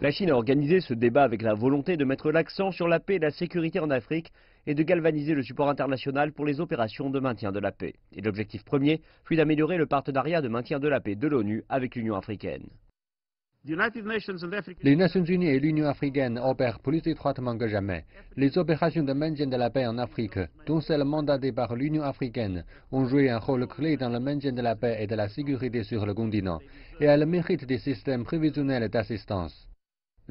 La Chine a organisé ce débat avec la volonté de mettre l'accent sur la paix et la sécurité en Afrique et de galvaniser le support international pour les opérations de maintien de la paix. Et l'objectif premier fut d'améliorer le partenariat de maintien de la paix de l'ONU avec l'Union africaine. Les Nations Unies et l'Union africaine opèrent plus étroitement que jamais. Les opérations de maintien de la paix en Afrique, dont celles mandatées par l'Union africaine, ont joué un rôle clé dans le maintien de la paix et de la sécurité sur le continent, et elles méritent des systèmes prévisionnels d'assistance.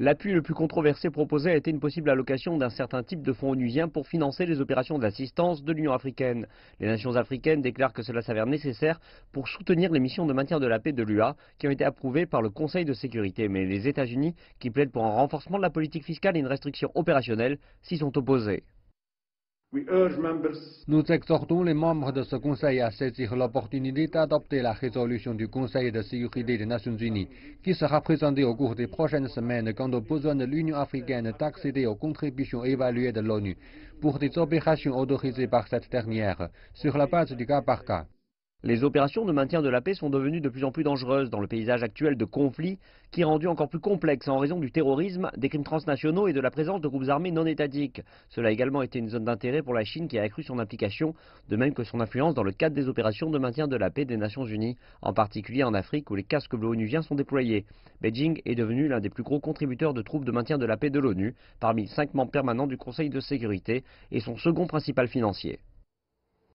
L'appui le plus controversé proposé a été une possible allocation d'un certain type de fonds onusiens pour financer les opérations d'assistance de l'Union africaine. Les nations africaines déclarent que cela s'avère nécessaire pour soutenir les missions de maintien de la paix de l'UA qui ont été approuvées par le Conseil de sécurité. Mais les États-Unis, qui plaident pour un renforcement de la politique fiscale et une restriction opérationnelle, s'y sont opposés. Nous exhortons les membres de ce Conseil à saisir l'opportunité d'adopter la résolution du Conseil de sécurité des Nations Unies, qui sera présentée au cours des prochaines semaines quant aux besoins de l'Union africaine d'accéder aux contributions évaluées de l'ONU pour des opérations autorisées par cette dernière, sur la base du cas par cas. Les opérations de maintien de la paix sont devenues de plus en plus dangereuses dans le paysage actuel de conflits qui est rendu encore plus complexe en raison du terrorisme, des crimes transnationaux et de la présence de groupes armés non étatiques. Cela a également été une zone d'intérêt pour la Chine qui a accru son implication, de même que son influence dans le cadre des opérations de maintien de la paix des Nations Unies, en particulier en Afrique où les casques bleus onusiens sont déployés. Beijing est devenu l'un des plus gros contributeurs de troupes de maintien de la paix de l'ONU, parmi 5 membres permanents du Conseil de sécurité, et son second principal financier.